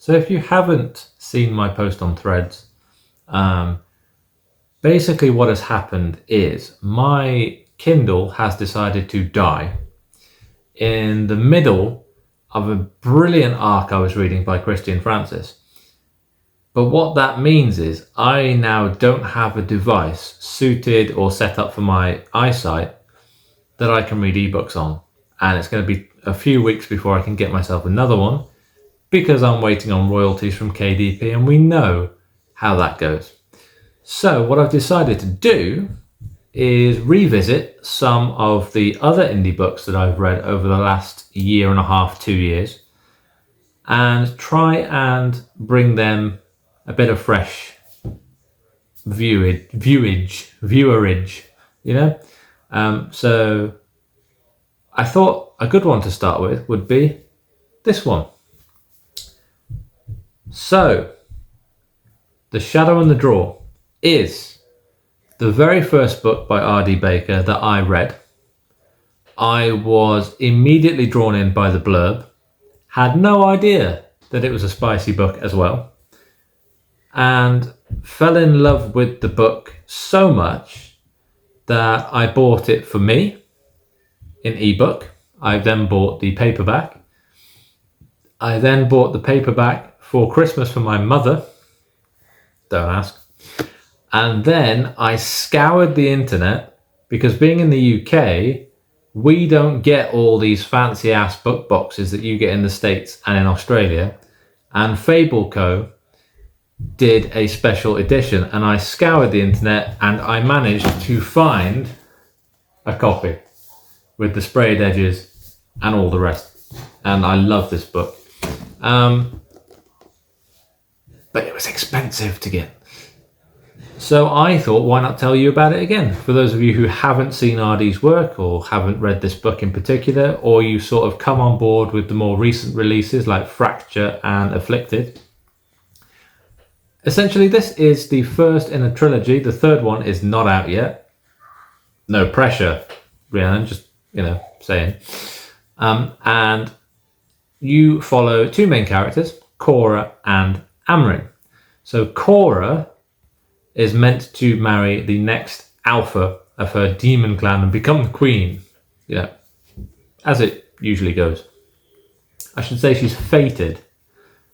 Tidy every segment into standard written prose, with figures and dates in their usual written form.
So if you haven't seen my post on Threads, basically what has happened is my Kindle has decided to die in the middle of a brilliant arc I was reading by Christian Francis. But what that means is I now don't have a device suited or set up for my eyesight that I can read ebooks on. And it's going to be a few weeks before I can get myself another one because I'm waiting on royalties from KDP, and we know how that goes. So what I've decided to do is revisit some of the other indie books that I've read over the last year and a half, 2 years, and try and bring them a bit of fresh viewerage, you know? So I thought a good one to start with would be this one. So, The Shadow and the Drawer is the very first book by R.D. Baker that I read. I was immediately drawn in by the blurb, had no idea that it was a spicy book as well, and fell in love with the book so much that I bought it for me in ebook. I then bought the paperback. I then bought the paperback for Christmas for my mother. Don't ask. And then I scoured the internet because being in the UK, we don't get all these fancy ass book boxes that you get in the States and in Australia. And Fable Co. did a special edition, and I scoured the internet and I managed to find a copy with the sprayed edges and all the rest. And I love this book. But it was expensive to get. So I thought, why not tell you about it again? For those of you who haven't seen RD's work or haven't read this book in particular, or you sort of come on board with the more recent releases like Fracture and Afflicted. Essentially, this is the first in a trilogy. The third one is not out yet. No pressure, Rhiannon, just, saying. And you follow two main characters, Cora and Amrin. So Cora is meant to marry the next alpha of her demon clan and become the queen, as it usually goes. I should say she's fated.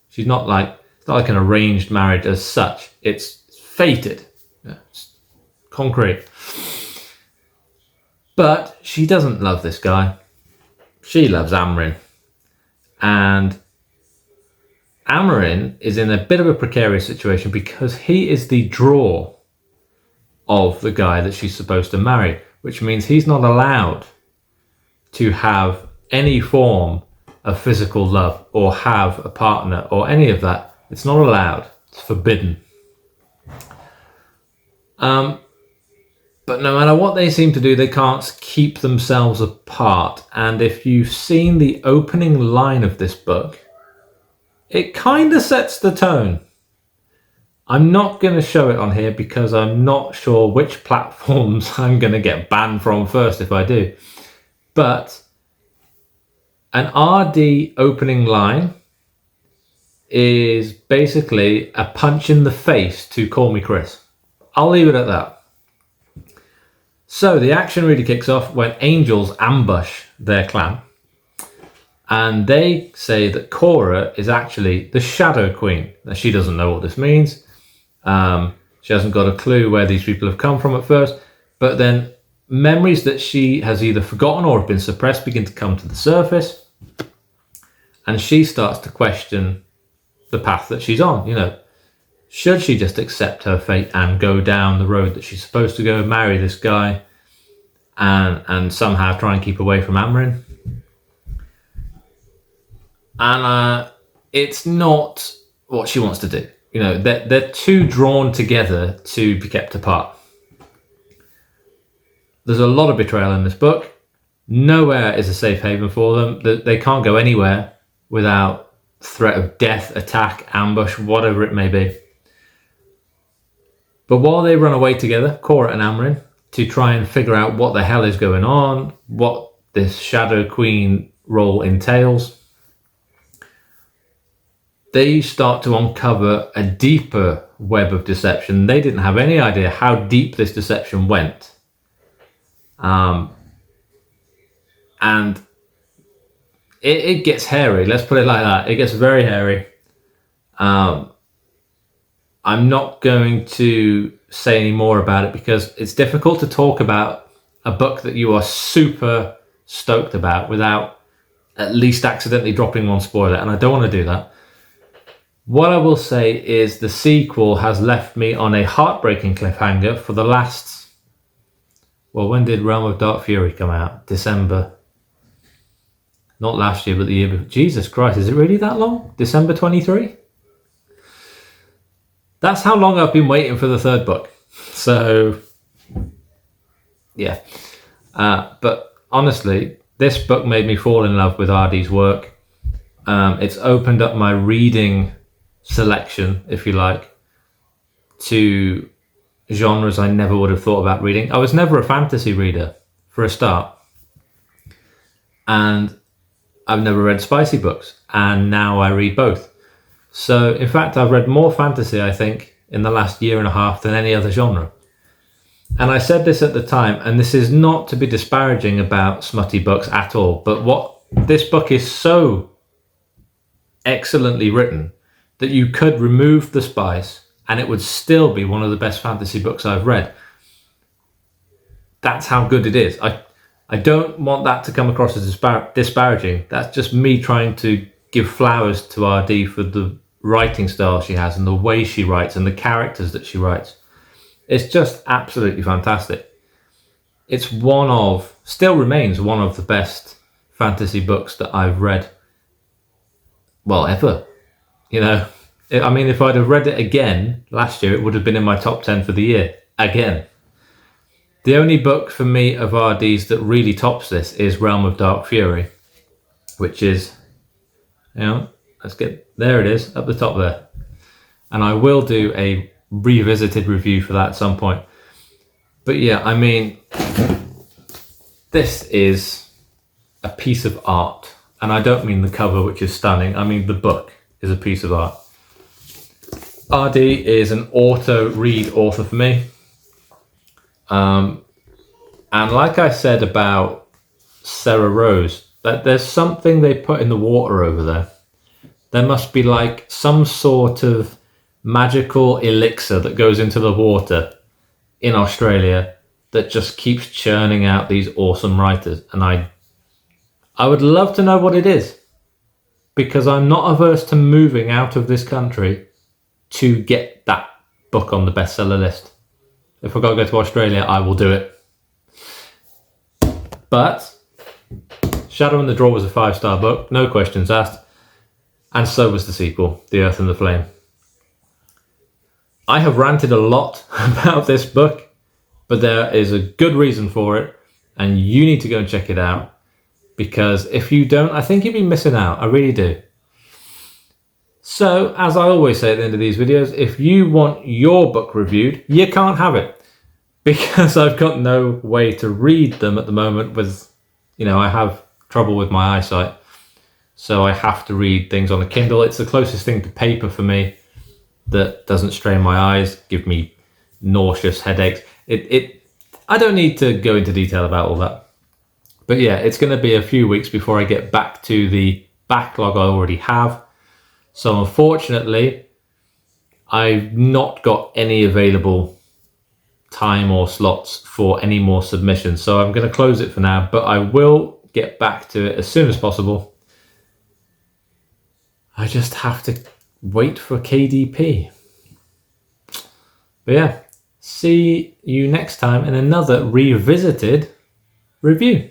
She's not like, it's not like an arranged marriage as such. It's fated. It's concrete. But she doesn't love this guy. She loves Amrin. And Amrin is in a bit of a precarious situation because he is the draw of the guy that she's supposed to marry, which means he's not allowed to have any form of physical love or have a partner or any of that. It's not allowed. It's forbidden. But no matter what they seem to do, they can't keep themselves apart. And if you've seen the opening line of this book, it kind of sets the tone. I'm not going to show it on here because I'm not sure which platforms I'm going to get banned from first if I do. But an RD opening line is basically a punch in the face to Call Me Chris. I'll leave it at that. So the action really kicks off when angels ambush their clan. And they say that Cora is actually the Shadow Queen. Now, she doesn't know what this means. She hasn't got a clue where these people have come from at first. But then memories that she has either forgotten or have been suppressed begin to come to the surface. And she starts to question the path that she's on. Should she just accept her fate and go down the road that she's supposed to go, marry this guy, and somehow try and keep away from Amrin? And it's not what she wants to do. They're too drawn together to be kept apart. There's a lot of betrayal in this book. Nowhere is a safe haven for them. They can't go anywhere without threat of death, attack, ambush, whatever it may be. But while they run away together, Cora and Amrin, to try and figure out what the hell is going on, what this Shadow Queen role entails, they start to uncover a deeper web of deception. They didn't have any idea how deep this deception went. And it gets hairy, let's put it like that. It gets very hairy. I'm not going to say any more about it because it's difficult to talk about a book that you are super stoked about without at least accidentally dropping one spoiler, and I don't want to do that. What I will say is the sequel has left me on a heartbreaking cliffhanger for the last... Well, when did Realm of Dark Fury come out? December. Not last year, but the year before. Jesus Christ, is it really that long? December 23? That's how long I've been waiting for the third book. So, yeah. But honestly, this book made me fall in love with RD's work. It's opened up my reading selection, if you like, to genres I never would have thought about reading. I was never a fantasy reader, for a start. And I've never read spicy books. And now I read both. So, in fact, I've read more fantasy, I think, in the last year and a half than any other genre. And I said this at the time, and this is not to be disparaging about smutty books at all, but what this book is so excellently written that you could remove the spice and it would still be one of the best fantasy books I've read. That's how good it is. I don't want that to come across as disparaging. That's just me trying to give flowers to RD for the writing style she has and the way she writes and the characters that she writes. It's just absolutely fantastic. It's still remains one of the best fantasy books that I've read, well, ever. You know, I mean, if I'd have read it again last year, it would have been in my top 10 for the year, again. The only book for me of RD's that really tops this is Realm of Dark Fury, which is, there it is, up the top there. And I will do a revisited review for that at some point. But yeah, I mean, this is a piece of art. And I don't mean the cover, which is stunning. I mean the book is a piece of art. RD is an auto-read author for me. And like I said about Sarah Rose, that there's something they put in the water over there. There must be like some sort of magical elixir that goes into the water in Australia that just keeps churning out these awesome writers. And I would love to know what it is, because I'm not averse to moving out of this country to get that book on the bestseller list. If I've got to go to Australia, I will do it. But Shadow in the Drawer was a 5-star book, no questions asked. And so was the sequel, The Earth and the Flame. I have ranted a lot about this book, but there is a good reason for it, and you need to go and check it out, because if you don't, I think you'll be missing out. I really do. So, as I always say at the end of these videos, if you want your book reviewed, you can't have it, because I've got no way to read them at the moment with, I have trouble with my eyesight. So I have to read things on a Kindle. It's the closest thing to paper for me that doesn't strain my eyes, give me nauseous headaches. I don't need to go into detail about all that. But yeah, it's going to be a few weeks before I get back to the backlog I already have. So unfortunately, I've not got any available time or slots for any more submissions. So I'm going to close it for now, but I will get back to it as soon as possible. I just have to wait for KDP. But yeah, see you next time in another revisited review.